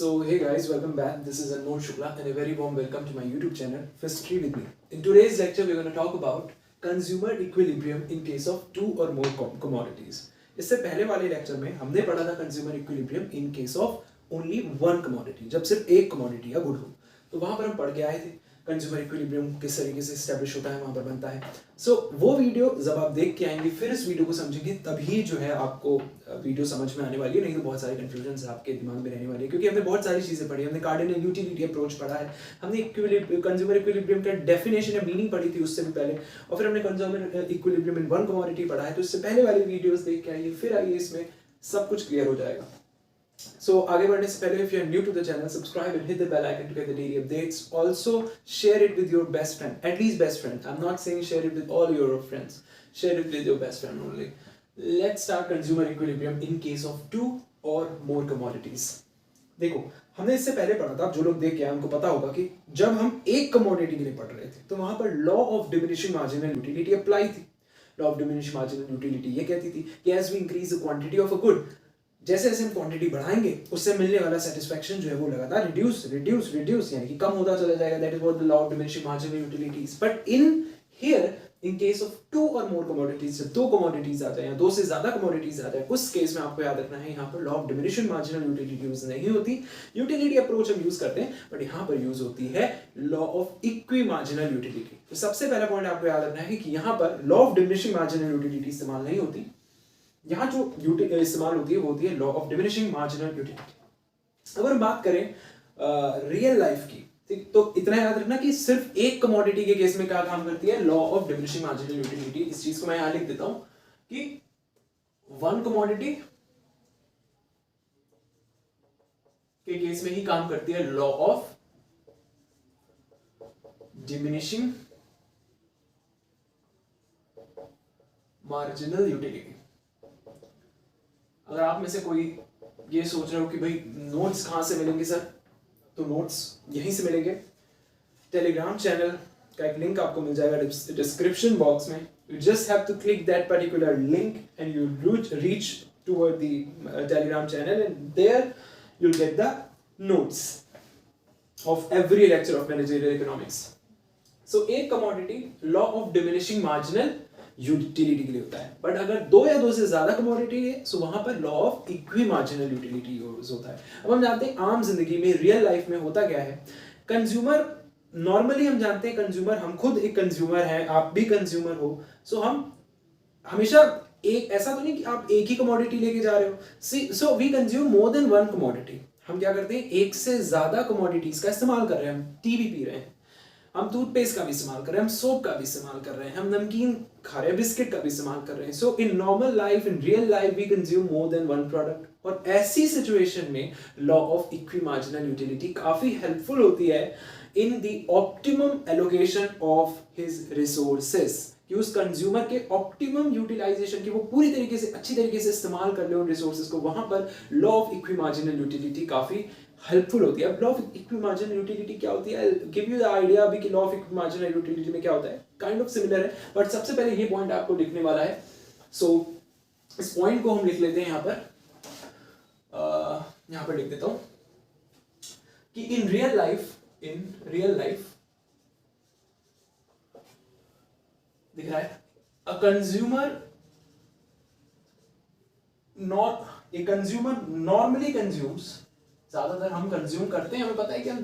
So hey guys, welcome back. This is Anmol Shukla and a very warm welcome to my YouTube channel, History with me. In today's lecture, we're going to talk about consumer equilibrium in case of two or more commodities. इससे पहले वाले lecture में हमने पढ़ा था consumer equilibrium in case of only one commodity, जब सिर्फ एक कमोडिटी या गुड हो, तो वहां पर हम पढ़ के आए थे कंज्यूमर इक्विलिब्रियम किस तरीके से एस्टैब्लिश होता है, वहां पर बनता है। सो वो वीडियो जब आप देख के आएंगे, फिर इस वीडियो को समझेंगे, तभी जो है आपको वीडियो समझ में आने वाली है, नहीं तो बहुत सारे कंफ्यूजन आपके दिमाग में रहने वाली है, क्योंकि हमने बहुत सारी चीजें पढ़ी। हमने कार्डिनल यूटिलिटी अप्रोच पढ़ा है, हमने कंज्यूमर इक्विलिब्रियम का डेफिनेशन या मीनिंग पढ़ी थी उससे भी पहले, और फिर हमने consumer equilibrium in one commodity पढ़ा है। तो इससे पहले वाली वीडियोस देख के आइए, फिर आइए, इसमें सब कुछ क्लियर हो जाएगा। So आगे बढ़ने से पहले, if you are new to the channel, subscribe and hit the bell icon to get the daily updates. Also share it with your best friend, at least best friend. I'm not saying share it with all your friends. Share it with your best friend only. Let's start consumer equilibrium in case of two or more commodities. देखो, हमने इससे पहले पढ़ा था, जो लोग देख के आए उनको पता होगा कि जब हम एक कमोडिटी के लिए पढ़ रहे थे, तो वहां पर law of diminishing marginal utility apply थी। Law of diminishing marginal utility ये कहती थी कि as we increase the quantity of a good, जैसे जैसे हम क्वांटिटी बढ़ाएंगे, उससे मिलने वाला सेटिस्फैक्शन जो है वो लगातार रिड्यूस यानी कि कम होता चला जाएगा। That is what the law of diminishing marginal utilities. But in case of two or more commodities, जब दो कमोडिटीज आ जाए या दो से ज्यादा कमोडिटीज आ जाए, उस केस में आपको याद रखना है, यहाँ पर law of diminishing marginal utility use नहीं होती। यूटिलिटी अप्रोच हम यूज करते हैं, बट यहाँ पर यूज होती है law of equi marginal utility. तो सबसे पहला पॉइंट आपको याद रखना है कि यहाँ पर law of diminishing marginal utility इस्तेमाल नहीं होती। यहाँ जो इस्तेमाल होती है वो होती है law of diminishing marginal utility. अगर हम बात करें रियल लाइफ की, तो इतना याद रखना कि सिर्फ एक कमोडिटी के केस में क्या काम करती है, law of diminishing marginal utility. इस चीज को मैं यहां लिख देता हूं कि वन कमोडिटी के केस में ही काम करती है law of diminishing marginal utility. अगर आप में से कोई ये सोच रहे हो कि भाई नोट्स कहां से मिलेंगे सर, तो नोट्स यहीं से मिलेंगे। टेलीग्राम चैनल का एक लिंक आपको मिल जाएगा डिस्क्रिप्शन बॉक्स में। You just have to click that particular link and you reach toward the Telegram channel and there you'll get the notes of every lecture of managerial economics. So एक commodity law of diminishing marginal utility के लिए होता है, but अगर दो या दो से ज्यादा कमोडिटी है, सो वहां पर law of equi marginal utility use होता है। अब हम जानते हैं आम जिंदगी में, रियल लाइफ में होता क्या है, कंज्यूमर नॉर्मली हम जानते हैं कंज्यूमर, हम खुद एक कंज्यूमर हैं, आप भी कंज्यूमर हो, सो हम हमेशा एक ऐसा तो नहीं कि आप एक ही कमोडिटी लेके जा रहे हो। So we consume more than one commodity. हम क्या करते हैं, एक से ज्यादा कमोडिटीज का इस्तेमाल कर रहे हैं। हम टीवी पी रहे हैं, हम टूथपेस्ट का भी इस्तेमाल कर रहे हैं, हम सोप का भी इस्तेमाल कर रहे हैं, हम नमकीन खा रहे हैं, बिस्किट का भी इस्तेमाल कर रहे हैं। So in normal life, in real life, we consume more than one product. और ऐसी सिचुएशन में law of equi marginal utility काफी हेल्पफुल होती है in the optimum allocation of his resources, कि उस कंज्यूमर के ऑप्टिमम यूटिलाइजेशन की वो पूरी तरीके से, अच्छी तरीके से इस्तेमाल कर ले उन रिसोर्सेज को। वहां पर law of equi marginal utility काफी हेल्पफुल होती है। अब law of equi marginal utility क्या होती है, गिव यू द आइडिया अभी कि law of equi marginal utility में क्या होता है। काइंड ऑफ सिमिलर है, बट सबसे पहले ये पॉइंट आपको लिखने वाला है। सो इस पॉइंट को हम लिख लेते हैं यहां पर, यहां पर लिख देता हूं कि इन रियल लाइफ दिख रहा है, a consumer normally consumes, ज्यादातर हम कंज्यूम करते हैं, हमें पता है कि हम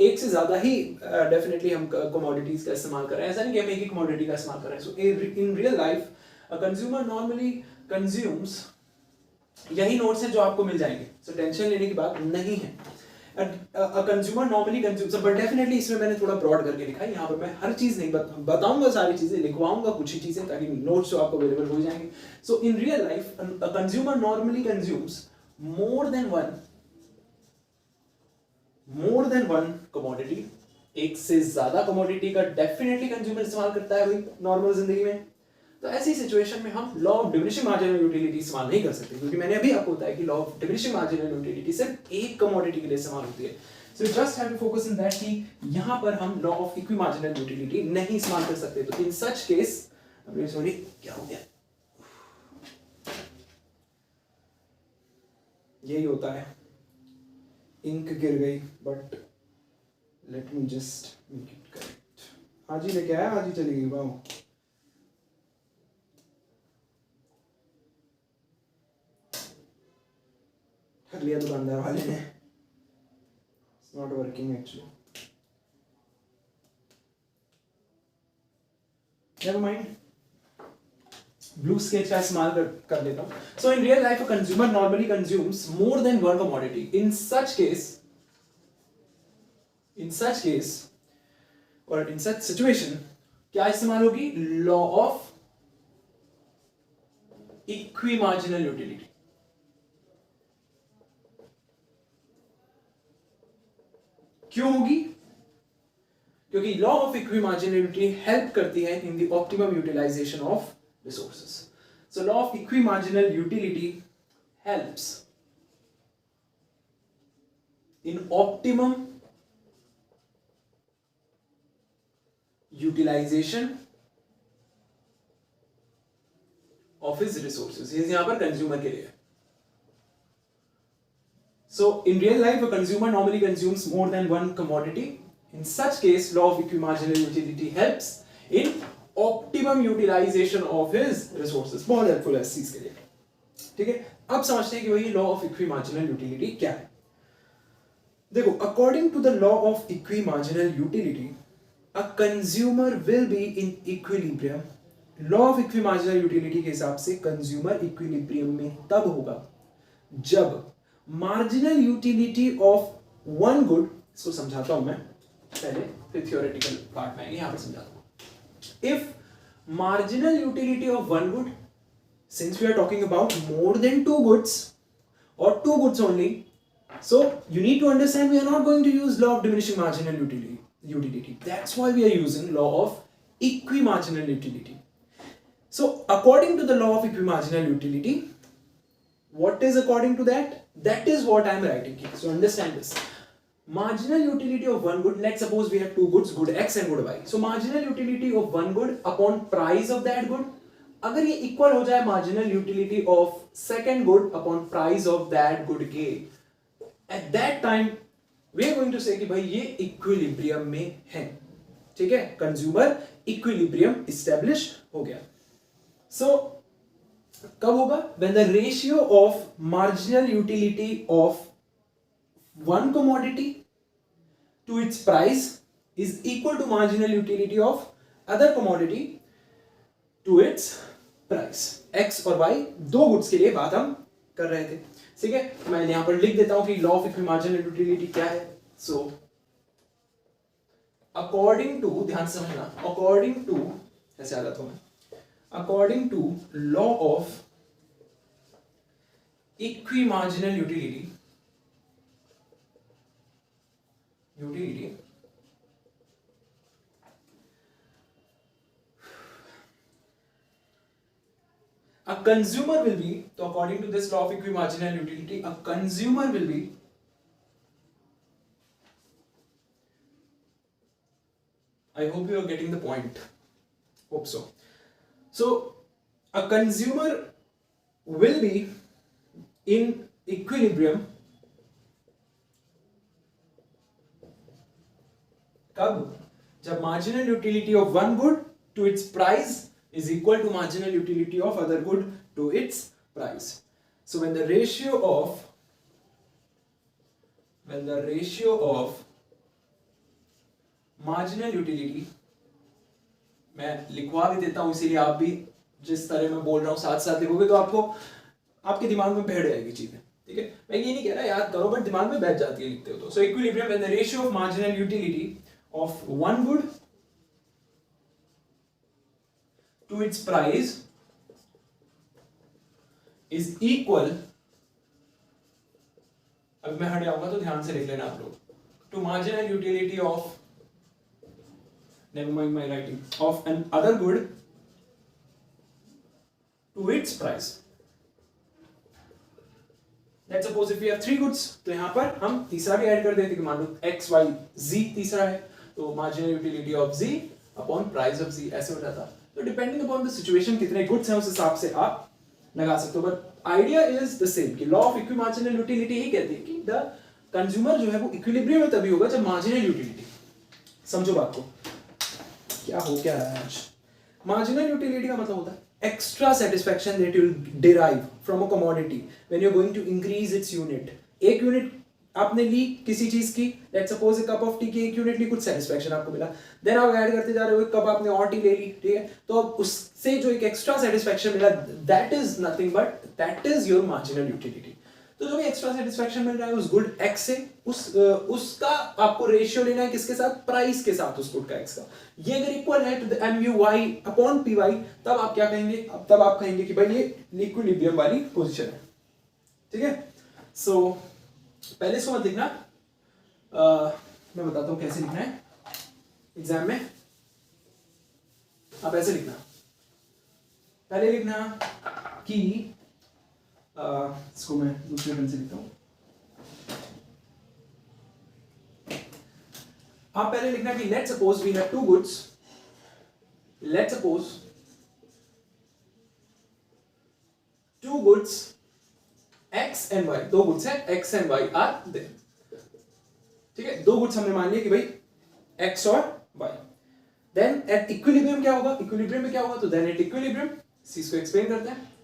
एक से ज्यादा ही डेफिनेटली हम कमोडिटीज का इस्तेमाल कर रहे हैं, ऐसा नहीं कि हम एक ही कमोडिटी का इस्तेमाल कर रहे हैं। So in real life a consumer normally consumes, यही नोट्स हैं जो आपको मिल जाएंगे, सो टेंशन लेने की बात नहीं है। A consumer normally consumes, but definitely इसमें मैंने थोड़ा ब्रॉड करके लिखा है। यहाँ पर मैं हर चीज नहीं बताऊंगा, सारी चीजें लिखवाऊंगा, कुछ ही चीजें, ताकि नोट्स जो आपको अवेलेबल हो जाएंगे। So in real life a consumer normally consumes more than one commodity। एक से ज्यादा कमोडिटी का डेफिनेटली कंज्यूमर इस्तेमाल करता है भाई नॉर्मल जिंदगी में। तो ऐसी सिचुएशन में हम law of diminishing marginal utility इस्तेमाल नहीं कर सकते, क्योंकि मैंने अभी आपको बताया कि law of diminishing marginal utility सिर्फ एक कमोडिटी के लिए इस्तेमाल होती है। So just have to focus in that कि यहां पर हम law of equi marginal utility नहीं इस्तेमाल कर सकते। तो इन सच केस, सॉरी क्या हो गया, यही होता है इंक गिर गई, but let me just make it correct. हाजी लेके आया, हाजी चली गई. वाह, ठग लिया दुकानदार वाले ने. It's not working actually. Never mind, blue sketch का इस्तेमाल कर लेता हूं. So in real life a consumer normally consumes more than one commodity. In such case और इन सच सिचुएशन क्या इस्तेमाल होगी? Law of equi marginal utility. क्यों होगी? क्योंकि law of equi marginal utility help करती है in the optimum utilization of resources. So law of equimarginal utility helps in optimum utilization of his resources. ये यहाँ पर consumer के लिए. So in real life a consumer normally consumes more than one commodity. In such case law of equimarginal utility helps in optimum utilization of his resources. बहुत helpful है इस चीज के लिए. ठीक है, अब समझते हैं कि भाई law of equi marginal utility क्या है. देखो, according to the law of equi marginal utility a consumer will be in equilibrium. Law of equi marginal utility के हिसाब से कंज्यूमर इक्विलिब्रियम में तब होगा जब marginal utility of one good, इसको समझाता हूं मैं पहले, फिर थ्योरेटिकल पार्ट में यहां पर समझाता हूं. If marginal utility of one good, since we are talking about more than two goods or two goods only, so you need to understand we are not going to use law of diminishing marginal utility. That's why we are using law of equimarginal utility. So according to the law of equimarginal utility, what is according to that? That is what I am writing here. So understand this. Marginal utility of one good, let's suppose we have two goods, good X and good Y. So marginal utility of one good upon price of that good, अगर ये equal हो जाए marginal utility of second good upon price of that good K, at that time we are going to say कि भाई ये equilibrium में है. ठीक है, consumer equilibrium establish हो गया. So कब होगा? When the ratio of marginal utility of one commodity to its price is equal to marginal utility of other commodity to its price. X और Y दो गुड्स के लिए बात हम कर रहे थे. ठीक है, मैं यहां पर लिख देता हूं कि लॉ ऑफ इक्विमार्जिनल यूटिलिटी क्या है. सो अकॉर्डिंग टू, ध्यान से समझना, अकॉर्डिंग टू, ऐसे आ जाता हूं मैं, according to law of equimarginal utility, a consumer will be, so according to this law of equimarginal utility, a consumer will be I hope you are getting the point. Hope so. So a consumer will be in equilibrium कब? जब marginal utility of one good to its price is equal to marginal utility of other good to its price. So when the ratio of marginal utility, मैं लिखवा भी देता हूं इसीलिए आप भी जिस तरह मैं बोल रहा हूं साथ साथ लिखोगे तो आपको आपके दिमाग में बैठ जाएगी चीजें. ठीक है, मैं ये नहीं कह रहा याद करो, बट दिमाग में बैठ जाती है लिखते हो तो. सो equilibrium when the ratio of marginal utility of one good to its price is equal, अब मैं हट जाऊंगा तो ध्यान से लिख लेना आप लोग, to marginal utility of, never mind my writing, of an other good to its price. Let's suppose if we have three goods, तो यहां पर हम तीसरा भी ऐड कर देते कि मान लो x y z तीसरा है, तो marginal utility of z upon price of z ऐसे हो जाता. तो डिपेंडिंग अपॉन द सिचुएशन कितने गुड्स हैं उस हिसाब से आप लगा सकते हो, but idea is the same कि लॉ ऑफ इक्विमार्जिनल यूटिलिटी ही कहती है कि द कंज्यूमर जो है वो इक्विलिब्रियम में तभी होगा जब मार्जिनल यूटिलिटी, समझो बात को, क्या हो क्या है आज। मार्जिनल यूटिलिटी का मतलब होता है extra satisfaction that you will derive from a commodity when you are going to increase its unit. एक यूनिट आपने ली किसी चीज की, let's suppose a cup of tea की एक यूनिट ली, कुछ सेटिस्फैक्शन आपको मिला, देन आप ऐड करते जा रहे हो, एक कप आपने और टी ले ली, ठीक है, तो अब उससे जो एक एक्स्ट्रा सेटिस्फैक्शन मिला, that is nothing but that is your marginal utility. तो जो भी एक्स्ट्रा सेटिस्फैक्शन मिल रहा है उस गुड एक्स से, उसका आपको रेशियो लेना है किसके साथ, प्राइस के साथ उस गुड का एक्स का। ये अगर इक्वल है to the MUY upon PY, तब आप क्या कहेंगे, तब आप कहेंगे कि भाई ये इक्विलिब्रियम वाली पोजीशन है, ठीक है। सो पहले इसको मत लिखना, मैं बताता हूं कैसे लिखना है एग्जाम में। आप ऐसे लिखना, पहले लिखना कि इसको मैं दूसरे पेन से लिखता हूं। आप पहले लिखना कि let's suppose we have two goods, let's suppose two goods X and Y, दो गुड्स हैं X and Y are there, ठीक है, दो गुड्स हमने मान लिया कि भाई X और Y। देन एट इक्विलिब्रियम क्या होगा, इक्विलिब्रियम में क्या होगा, तो देन एट इक्विलिब्रियम, इसको एक्सप्लेन करते हैं।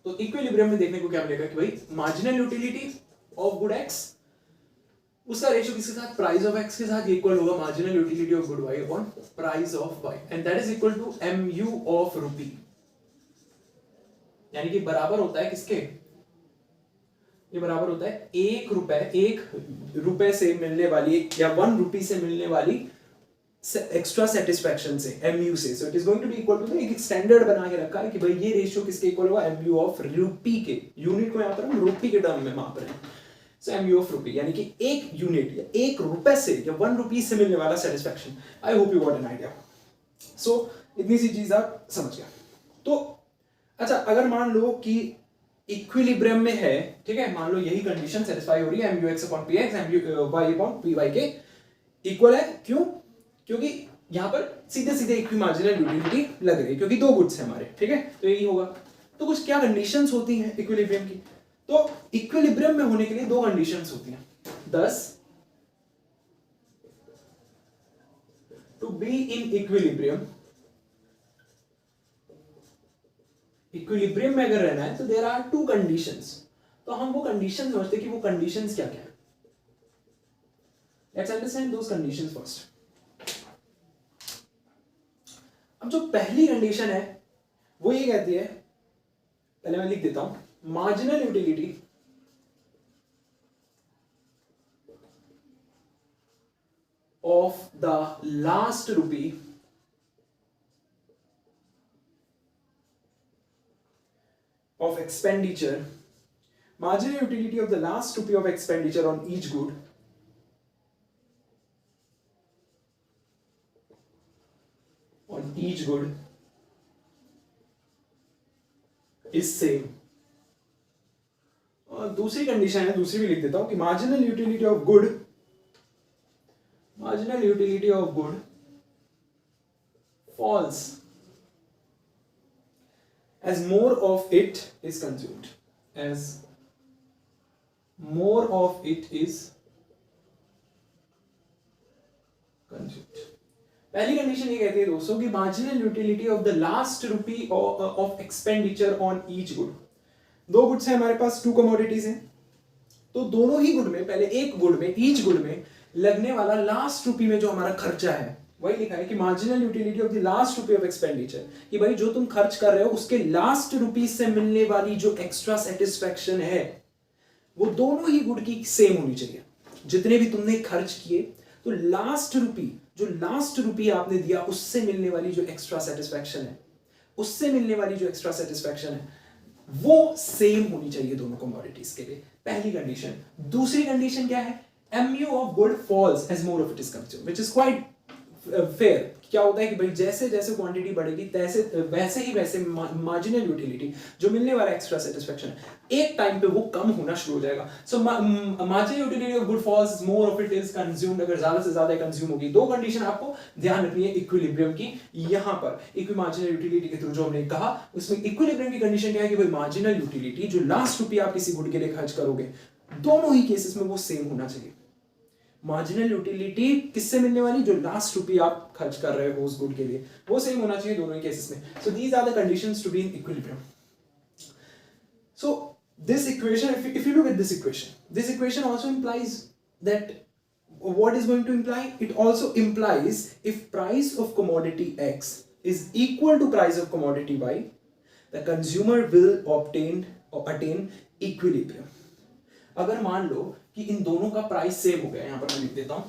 तो इक्विलिब्रियम में देखने को क्या मिलेगा कि भाई marginal utility of good X, उसका रेशियो किसके साथ, प्राइस ऑफ X के साथ इक्वल होगा marginal utility of good Y upon price of Y, and that is equal to MU of rupee, यानी कि बराबर होता है किसके, ये बराबर होता है एक रुपए से मिलने वाली या 1 रुपी से मिलने वाली एक्स्ट्रा सेटिस्फैक्शन से, MU से। So it is going to be equal to, एक स्टैंडर्ड बना के रखा है कि भाई ये रेशियो किसके इक्वल होगा, MU ऑफ रुपी के, यूनिट को यहां पर हम रुपी के टर्म में माप रहे हैं। सो MU ऑफ रुपी यानी कि एक यूनिट या 1 रुपए से या 1 रुपी से मिलने वाला satisfaction. I hope you got an idea. So इतनी सी चीज आप समझ गए। तो अच्छा, अगर मान लो कि इक्विलिब्रियम में है, ठीक है, मान लो यही कंडीशन सेटिस्फाई हो रही है, MUX upon PX MUY upon PY के इक्वल है, क्यों, क्योंकि यहां पर सीधे सीधे इक्वी मार्जिनल यूटिलिटी लग रही है, क्योंकि दो गुड्स हैं हमारे, ठीक है, तो यही होगा। तो कुछ क्या कंडीशंस होती हैं इक्विलिब्रियम की, तो इक्विलिब्रियम में होने के लिए दो कंडीशंस होती हैं। 10 to be in equilibrium, equilibrium में अगर रहना है तो देयर आर टू कंडीशंस। तो हम वो कंडीशन समझते कि वो कंडीशंस क्या क्या है। Let's understand those conditions first. अब जो पहली कंडीशन है वो ये कहती है, पहले मैं लिख देता हूं, marginal utility of the last rupee of expenditure, marginal utility of the last rupee of expenditure on each good is same। और दूसरी कंडीशन है, दूसरी भी लिख देता हूं कि marginal utility of good falls as more of it is consumed, as more of it is consumed। पहली कंडीशन ये कहती है दोस्तों कि marginal utility of the last rupee of expenditure on each good. दो गुड्स हैं हमारे पास, टू कमोडिटीज हैं, तो दोनों ही गुड में, पहले एक गुड में, ईच गुड में लगने वाला लास्ट रुपी में जो हमारा खर्चा है, वही लिखा है कि marginal utility of the last rupee of expenditure, कि भाई जो तुम खर्च कर रहे हो उसके लास्ट रुपी से मिलने वाली जो एक्स्ट्रा सेटिस्फैक्शन है वो दोनों ही गुड की सेम होनी चाहिए। जितने भी तुमने खर्च किए, तो लास्ट रुपी आपने दिया उससे मिलने वाली जो एक्स्ट्रा सेटिस्फैक्शन है, वो सेम होनी चाहिए दोनों कमोडिटीज के लिए, पहली कंडीशन। दूसरी कंडीशन क्या है, MU of good falls as more of it is consumed, which is quite fair क्या होता है कि भाई जैसे जैसे क्वांटिटी बढ़ेगी वैसे ही वैसे मार्जिनल यूटिलिटी जो मिलने वाला एक्स्ट्रा सेटिस्फेक्शन है एक टाइम पे वो कम होना शुरू हो जाएगा. So marginal utility of good falls more of it is consumed. अगर ज्यादा से ज्यादा कंज्यूम होगी. दो कंडीशन आपको ध्यान रखनी है इक्विलिब्रियम की. यहां पर मार्जिनल यूटिलिटी के थ्रू जो हमने कहा उसमें इक्विलिब्रियम की कंडीशन क्या है कि भाई मार्जिनल यूटिलिटी जो लास्ट रुपया आप किसी गुड के लिए खर्च करोगे दोनों ही केसेस में वो सेम होना चाहिए. मार्जिनल यूटिलिटी किससे मिलने वाली जो लास्ट रुपया आप खर्च कर रहे हो उस गुड के लिए वो सेम होना चाहिए दोनों ही केसेस में. So these are the conditions to be in equilibrium. So this equation, if you look at this equation also implies that what is going to imply? It also implies if price of commodity X is equal to price of commodity Y, the consumer will attain equilibrium. अगर मान लो कि इन दोनों का price same हो गया, यहां पर मैं लिख देता हूं,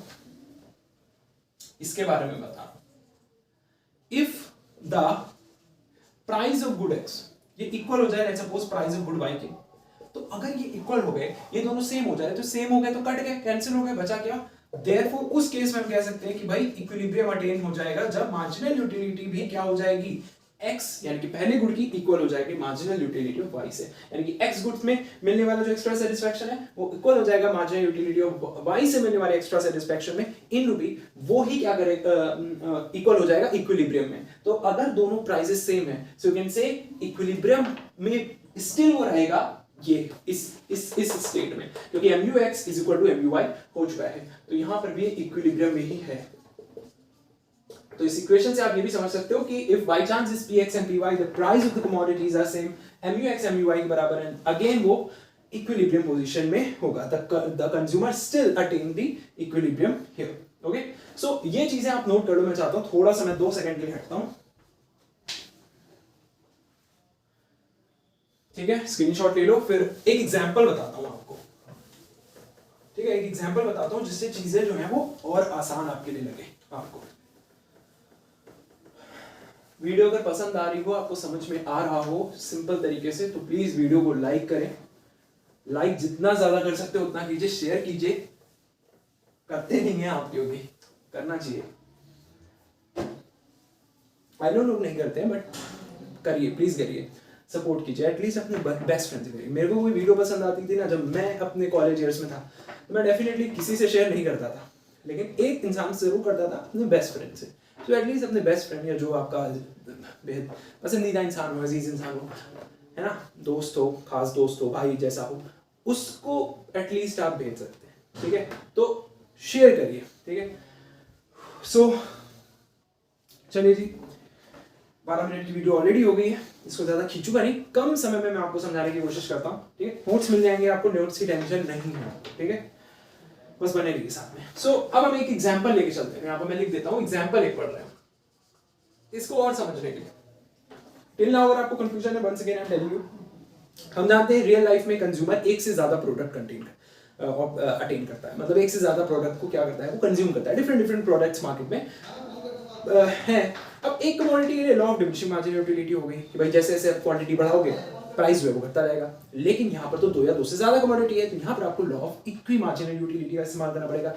इसके बारे में बता रहा हूं. If the price of good X ये इक्वल हो जाए, let's suppose price of good Y के, तो अगर ये इक्वल हो गए, ये दोनों सेम हो जाए, तो सेम हो गए तो कट गए, कैंसिल हो गए, बचा क्या? देयरफॉर उस केस में हम कह सकते हैं कि भाई इक्विलिब्रियम अटेन हो जाएगा जब मार्जिनल यूटिलिटी भी क्या हो जाएगी? x यानी कि पहले गुड की इक्वल हो जाएगी मार्जिनल यूटिलिटी ऑफ y से. यानी कि x गुड्स में मिलने वाला जो एक्स्ट्रा सेटिस्फेक्शन है वो इक्वल हो जाएगा मार्जिनल यूटिलिटी ऑफ y से मिलने वाले एक्स्ट्रा सेटिस्फेक्शन में इन रूपी. वो ही क्या करेगा? इक्वल हो जाएगा इक्विलिब्रियम में. तो अगर दोनों प्राइसेस सेम है so you can say equilibrium में स्टिल वो रहेगा ये इस स्टेट में, क्योंकि MUX is equal to MUY हो चुका है. तो यहां पर भी इक्विलिब्रियम में ही है. तो इस इक्वेशन से आप ये भी समझ सकते हो कि इफ बाय चांस इस PX and PY the price of the commodities are same, MUX MUY के बराबर है, अगेन वो इक्विलिब्रियम पोजीशन में होगा. The consumer still attain the equilibrium here. Okay, so ये चीजें आप नोट कर लो. मैं चाहता हूं थोड़ा सा मैं 2 सेकंड के लिए हटता हूं. ठीक है, स्क्रीनशॉट ले लो. फिर एक एग्जांपल बताता हूं आपको. ठीक है, एक एग्जांपल बताता हूं जिससे चीजें जो है वो और आसान आपके लिए लगे. आपको वीडियो अगर पसंद आ रही हो, आपको समझ में आ रहा हो सिंपल तरीके से, तो प्लीज वीडियो को लाइक करें. लाइक जितना ज्यादा कर सकते हो उतना कीजिए. शेयर कीजिए. करते नहीं है आप, क्योंकि करना चाहिए. आई नो लोग नहीं करते हैं, बट करिए, प्लीज करिए, सपोर्ट कीजिए. एटलीस्ट अपने बेस्ट फ्रेंड से करिए. मेरे को कोई वीडियो पसंद आती थी ना जब मैं अपने कॉलेज ईयर्स में था, तो मैं डेफिनेटली किसी से शेयर नहीं करता था, लेकिन एक इंसान से जरूर करता था, अपने बेस्ट फ्रेंड से. तो एटलीस्ट अपने बेस्ट फ्रेंड या जो आपका बेहद पसंदीदा इंसान हो, अजीज इंसान हो, है ना, दोस्त हो, खास दोस्त हो, भाई जैसा हो, उसको एटलीस्ट आप भेज सकते हैं. ठीक है, तो शेयर करिए. ठीक है, सो चलिए जी, 12 मिनट की वीडियो ऑलरेडी हो गई है. इसको ज्यादा खींचूंगा नहीं, कम समय में मैं आपको समझाने की कोशिश करता हूँ. ठीक है, नोट्स मिल जाएंगे आपको, नोट्स की टेंशन नहीं है. ठीक है, बस बने रहिए साथ में. सो अब हम एक एग्जांपल लेके चलते हैं. यहाँ पर मैं लिख देता हूँ एग्जांपल एक पढ़ रहे हैं इसको और समझने के लिए. टिल नाउ अगर आपको कंफ्यूजन है, once again I am telling you, हम जानते हैं रियल लाइफ में कंज्यूमर एक से ज्यादा प्रोडक्ट अटेन करता है. मतलब एक से ज्यादा प्रोडक्ट को क्या करता है, वो कंज्यूम करता है. डिफरेंट प्रोडक्ट्स मार्केट में है. अब एक कमोडिटी के लिए law of diminishing marginal utility हो गई कि भाई जैसे जैसे आप क्वांटिटी बढ़ाओगे प्राइस जो है वो घटता रहेगा. लेकिन यहाँ पर तो 2 या 2 से ज्यादा कमोडिटी है, तो यहाँ पर आपको law of equi marginal utility का इस्तेमाल करना पड़ेगा.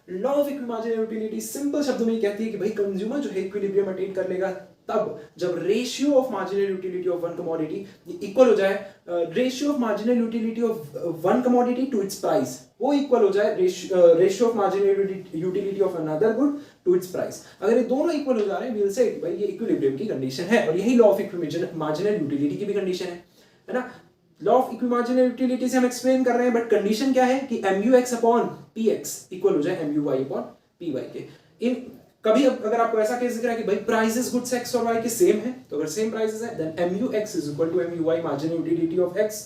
Law of equi marginal utility simple शब्दों में ये कहती है कि भाई कंज्यूमर जो है इक्विलिब्रियम अटेन कर लेगा तब जब ratio of marginal utility of one commodity equal हो जाए, ratio of marginal utility of one commodity to its price वो इक्वल हो जाए ratio of marginal utility of another good to its price. अगर ये दोनों इक्वल हो जा रहे हैं, वी विल से भाई ये इक्विलिब्रियम की कंडीशन है. और यही law of equi marginal utility की भी कंडीशन है ना. Law of equi marginal utility से हम एक्सप्लेन कर रहे हैं, बट कंडीशन क्या है कि MUX अपॉन PX इक्वल हो जाए MUY अपॉन PY के. इन कभी अगर आपको ऐसा केस दिख रहा है कि भाई प्राइसेस गुड्स X और Y के सेम है, तो अगर सेम प्राइसेस है then MUX is equal to MUY marginal utility of X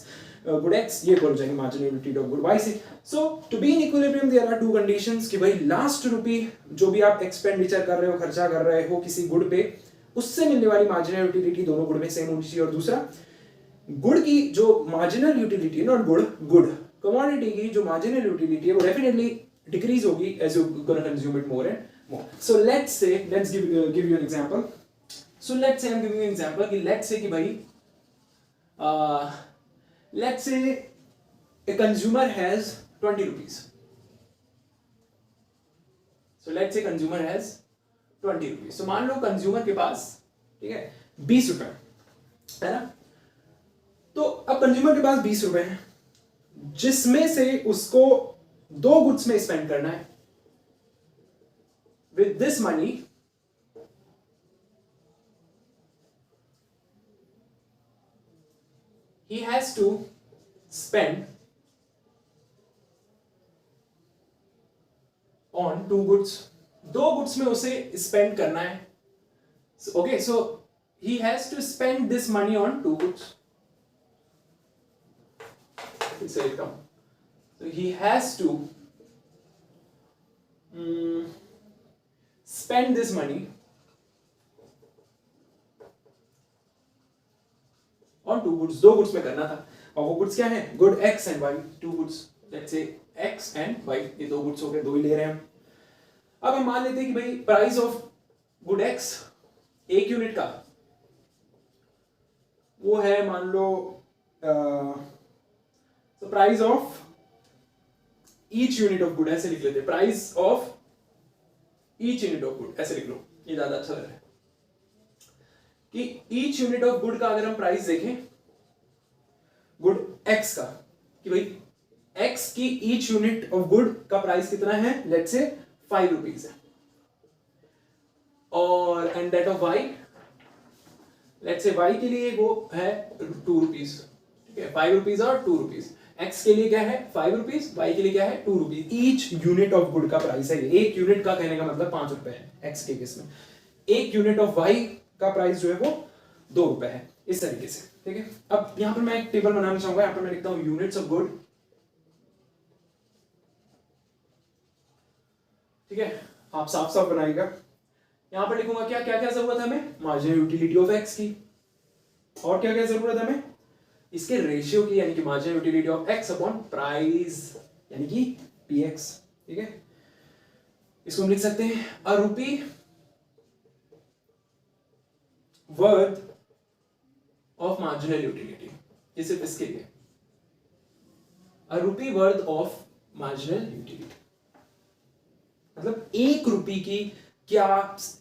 good X ये इक्वल हो जाएगी marginal utility of good Y से. So to be in equilibrium there are 2 conditions कि भाई लास्ट रुपी जो भी आप एक्सपेंडिचर कर रहे हो, खर्चा कर रहे हो किसी गुड पे, उससे मिलने वाली मार्जिनल यूटिलिटी दोनों गुड में सेम होनी चाहिए. और दूसरा गुड की जो marginal utility, not good commodity की जो मार्जिनल यूटिलिटी है वो डेफिनेटली डिक्रीज होगी as you gonna consume it more and more. So let's give you an example. So let's say I am giving you an example कि let's say कि भाई let's say a consumer has 20 rupees. So let's say consumer has ₹20। तो मान लो consumer के पास, ठीक है, 20 रुपए है ना। तो अब कंज्यूमर के पास 20 रुपए है, जिसमें से उसको 2 गुड्स में स्पेंड करना है। With this money he has to spend on 2 goods। 2 goods में उसे स्पेंड करना है। Okay, so he has to spend this money on 2 goods। इसे लिखता हूं, so he has to spend this money on 2 goods। 2 goods में करना था, और वो गुड्स क्या है, good X and Y। 2 goods, let's say X and Y, ये 2 गुड्स हो गए, 2 ही ले रहे हैं हम। अब हम मान लेते हैं कि भाई price of good X 1 unit का वो है, मान लो price of each unit of good, ऐसे लिख लेते हैं, price of each unit of good, ऐसे लिख लो, ये ज्यादा अच्छा लग रहा है कि ईच यूनिट ऑफ गुड का अगर हम प्राइस देखें गुड X का, कि भाई X की ईच यूनिट ऑफ गुड का प्राइस कितना है, लेट्स से 5 रुपीज है, और and that of Y, let's say Y के लिए वो है 2 रुपीज, ठीक है, 5 रुपीज और 2 रुपीज। X के लिए क्या है 5 रुपीज, Y के लिए क्या है 2 rupees. Each unit of good का प्राइस है ये। 1 यूनिट का कहने का मतलब 5 रुपए है X के केस में। 1 यूनिट ऑफ Y का प्राइस जो है वो 2 रुपए है, इस तरीके से, ठीक है। अब यहां पर मैं एक टेबल बनाना चाहूंगा, यहां पर मैं लिखता हूं यूनिट्स ऑफ गुड, ठीक है, आप साफ साफ बनाइएगा। यहां पर लिखूंगा क्या क्या क्या जरूरत है हमें, मार्जिनल यूटिलिटी ऑफ X की, और क्या क्या जरूरत है हमें, इसके रेशियो की, यानी कि marginal utility of X upon price, यानी कि PX, ठीक है। इसको हम लिख सकते हैं अ रुपी वर्थ ऑफ मार्जिनल यूटिलिटी, ये सिर्फ इसके लिए, अ रुपी वर्थ ऑफ मार्जिनल यूटिलिटी, मतलब 1 रुपये की क्या,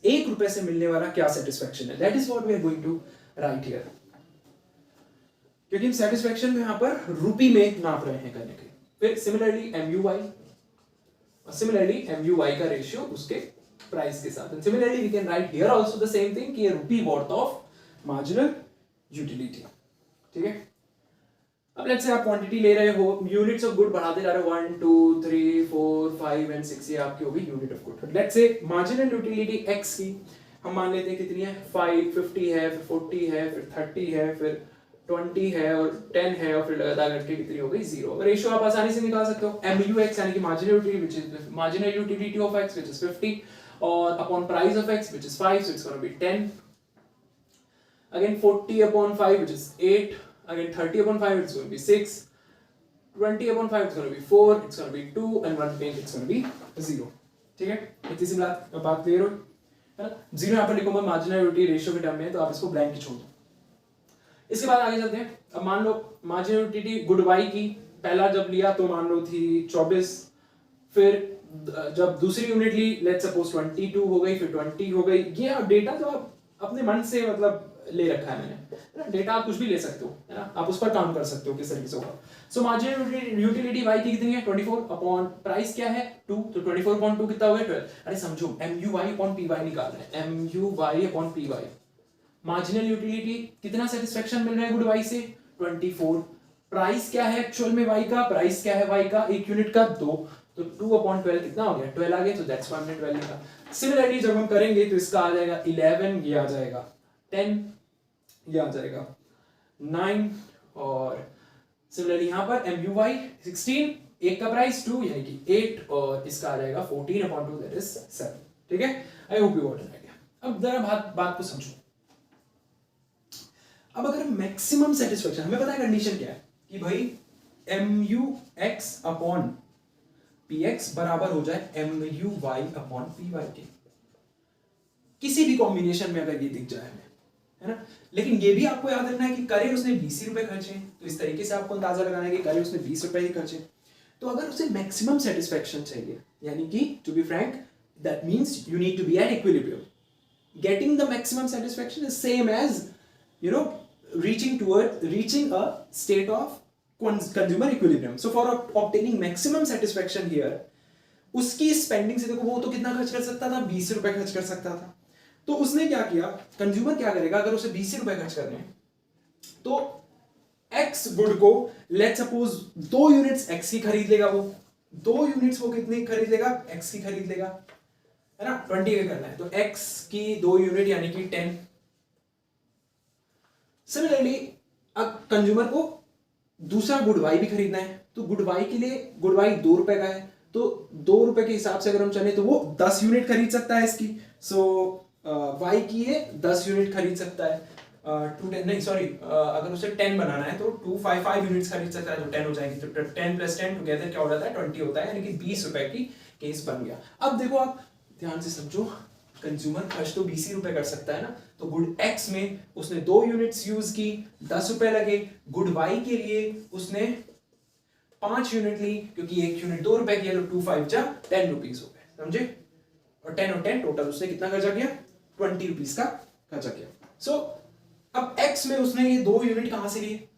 1 रुपए से मिलने वाला क्या सेटिस्फैक्शन है, that is what we are going to write here, क्योंकि हम सेटिस्फैक्शन में यहां पर रुपी में नाप रहे हैं करने के। फिर सिमिलरली MUY, और सिमिलरली MUY का रेशियो उसके प्राइस के साथ, and similarly we can write here also the same thing कि ये rupee worth of marginal utility, ठीक है। अब लेट्स से आप क्वांटिटी ले रहे हो, यूनिट्स ऑफ गुड बढ़ाते जा रहे हो, 1 2 3 4 5 एंड 6, ये आपकी होगी unit of good. Let's say marginal utility X की हम मान लेते हैं कितनी है, 5, 50 है, फिर 40 है, फिर 30 है, फिर 20 है, और 10 है, और फिर लगातार करके कितनी हो गई 0। रेशियो आप आसानी से निकाल सकते हो, MUX यानी कि marginal utility which is marginal utility of X which is 50 और upon price of X which is 5, so it's going to be 10, again 40 upon 5 which is 8, again 30 upon 5 it's going to be 6, 20 upon 5 it's going to be 4, it's going to be 2, and 1 again it's going to be 0, ठीक है। इतनी सी बात clear हो, है ना। 0 यहाँ पर लिखूंगा मार्जिनल यूटिलिटी रेशियो के टर्म में, तो आप इसको ब्लैंक ही छोड़ दो। इसके बाद आगे चलते हैं। अब मान लो मार्जिनल यूटिलिटी गुड Y की पहला जब लिया तो मान लो थी 24, फिर जब दूसरी यूनिट ली लेट्स सपोज 22 हो गई, फिर 20 हो गई। ये अब डेटा जो आप अपने मन से मतलब ले रखा है मैंने, डेटा आप कुछ भी ले सकते हो, है ना, आप उस पर काम कर सकते हो किस तरीके से होगा। सो मार्जिनल यूटिलिटी Y की कितनी है 24 अपॉन प्राइस क्या है 2, तो 24 अपॉन 2 कितना हो गया 12। अरे समझो MUY अपॉन PY निकाल रहे हैं, MUY upon PY, marginal utility कितना सेटिस्फेक्शन मिल रहा है गुड Y से 24, प्राइस क्या है एक्चुअल में Y का, प्राइस क्या है Y का 1 यूनिट का 2, तो 2 अपॉन 12 कितना हो गया 12 आ गया, तो दैट्स 1 मिनट वैल्यू का। सिमिलरली जब हम करेंगे तो इसका आ जाएगा 11, ये आ जाएगा 10, ये आ जाएगा 9, और सिमिलरली यहाँ पर MUY 16, एक का प्राइस 2 यानी कि 8, और इसका आ जाएगा 14 अपॉन 2 दैट इज 7, ठीक है। आई hope you got an idea. अब जरा बात को समझो। अब अगर मैक्सिमम सेटिस्फेक्शन, हमें पता है कंडीशन क्या है कि भाई MUX अपॉन PX बराबर हो जाए MUY अपॉन PY के, किसी भी कॉम्बिनेशन में अगर ये दिख जाए हमें, है ना। लेकिन ये भी आपको याद रखना है कि करे उसने 20 रुपए खर्चे, तो इस तरीके से आपको अंदाजा लगाना है कि करे उसने 20 रुपए ही खर्चे, तो अगर उसे मैक्सिमम सेटिस्फेक्शन चाहिए, यानी कि to be frank that means you need to be at equilibrium, getting the maximum satisfaction is same as, you know, reaching a state of consumer equilibrium. So for obtaining maximum satisfaction here, उसकी spending से देखो, वो तो कितना खर्च कर सकता था, 20 रुपए खर्च कर सकता था. तो उसने क्या किया, कंज्यूमर क्या करेगा, अगर उसे 20 रुपए खर्च करने हैं तो एक्स गुड को लेट सपोज 2 यूनिट्स एक्स की खरीद लेगा. वो 2 यूनिट्स वो कितने खरीद लेगा, एक्स की खरीद लेगा, है ना. 20 का करना है तो एक्स की 2 यूनिट यानी कि 10. सिमिलरली अब कंज्यूमर को दूसरा गुड वाई भी खरीदना है, तो गुड वाई के लिए गुड वाई 2 रुपए का है, तो 2 रुपए के हिसाब से अगर हम चले तो वो 10 यूनिट खरीद सकता है इसकी. सो वाई की ये 10 यूनिट खरीद सकता है. 210 नहीं सॉरी, अगर उसे 10 बनाना है तो 255 यूनिट्स खरीद सकता है, तो 10 हो जाएगी. तो 10 प्लस 10 टुगेदर क्या हो जाता है, 20 होता है, यानी कि 20 रुपए की केस बन गया. अब देखो आप ध्यान से समझो, कंज्यूमर खर्च तो 20 रुपए कर सकता है ना. तो गुड एक्स में उसने 2 यूनिट्स यूज की, 10 रुपए लगे. गुड वाई के लिए उसने 5 यूनिट ली, क्योंकि 1 यूनिट 2 रुपए की है, तो 2 5 जा 10 रुपीज हो गए, समझे. और 10 टोटल उसने कितना खर्चा किया, 20 रुपीज का खर्चा किया. सो अब x में उसने ये 2 यूनिट कहां से लिए,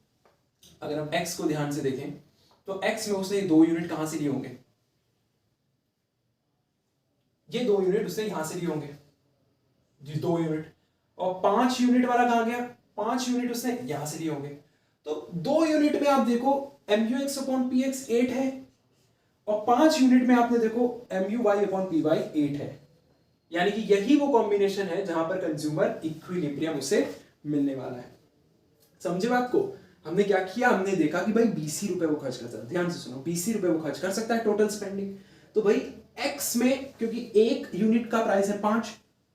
अगर हम x को ध्यान से देखें तो x में उसने 2 यूनिट कहां से लिए होंगे, ये 2 यूनिट उसने यहां से लिए होंगे, जी 2 यूनिट. और 5 यूनिट वाला कहां गया, 5 यूनिट उसने यहां से लिए होंगे. तो 2 यूनिट में आप देखो MUX अपॉन PX 8 है, और 5 यूनिट में आपने देखो MUY अपॉन PY 8 है. यानी कि यही वो कॉम्बिनेशन है जहां पर कंज्यूमर इक्विलिब्रियम उसे मिलने वाला है. समझे बात को. हमने क्या किया, हमने देखा कि भाई 20 रुपए वो खर्च कर सकता है. ध्यान से सुनो, 20 रुपए वो खर्च कर सकता है टोटल स्पेंडिंग. तो भाई x में क्योंकि 1 यूनिट का प्राइस है 5,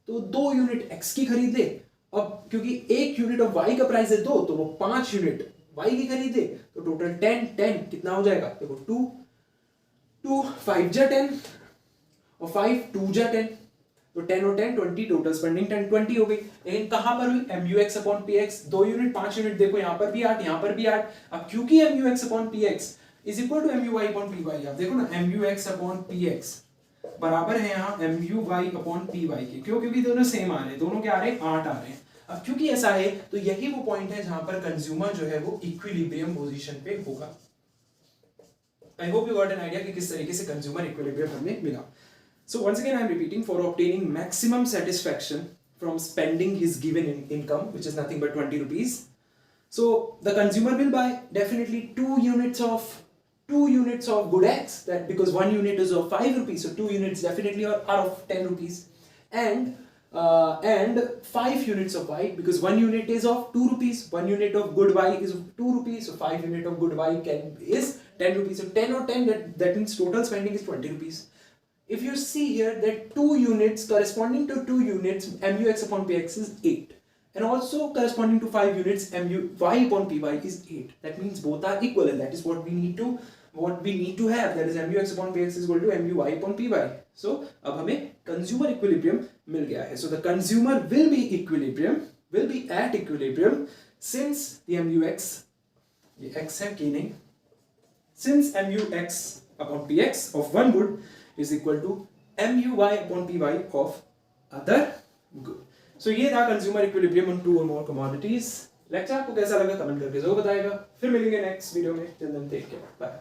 तो 2 यूनिट x की खरीद ले. अब क्योंकि 1 यूनिट ऑफ y का प्राइस है 2, तो वो 5 यूनिट y की खरीद ले. तो टोटल 10 कितना हो जाएगा, देखो 2 5 जा 10 और 5 2 जा 10, तो 10 और 10 20, टोटल स्पेंडिंग 10 20 हो गई. लेकिन कहां पर हुई, MUX upon PX 2 unit 5 unit, देखो यहां पर भी 8 यहां पर भी 8. अब क्योंकि MUX upon PX is equal to MUY upon PY, आप देखो ना MUX अपॉन PX बराबर है यहाँ MUY अपॉन PY के. क्यों, क्योंकि दोनों सेम आ रहे हैं, दोनों क्या आ रहे हैं, 8 आ रहे हैं. अब क्योंकि ऐसा है तो यही वो पॉइंट है जहां पर कंज्यूमर जो है वो इक्विलिब्रियम पोजीशन पे होगा. आई hope you got an idea कि किस तरीके से कंज्यूमर इक्विलिब्रियम हमें मिला. So once again I am repeating, for obtaining maximum satisfaction from spending his given income, which is nothing but 20 rupees, so the consumer will buy definitely 2 units of good X, that because 1 unit is of 5 rupees, so 2 units definitely are of 10 rupees, and 5 units of Y, because 1 unit is of 2 rupees, 1 unit of good Y is of 2 rupees, so 5 unit of good Y is 10 rupees, so 10 or 10, that means total spending is 20 rupees. If you see here that 2 units corresponding to 2 units MUX upon PX is 8, and also corresponding to 5 units MUY upon PY is 8. That means both are equal, and that is what we need to have, that is MUX upon PX is equal to MUY upon PY. So अब हमें consumer equilibrium मिल गया है. So the consumer will be at equilibrium since the MUX, ये X है कि नहीं, since MUX upon PX of one good is equal to MUY upon PY of other good. So ये था consumer equilibrium on 2 or more commodities. Lecture आपको कैसा लगा comment करके जरूर बताएगा. फिर मिलेंगे नेक्स्ट वीडियो में. Till then take care, bye.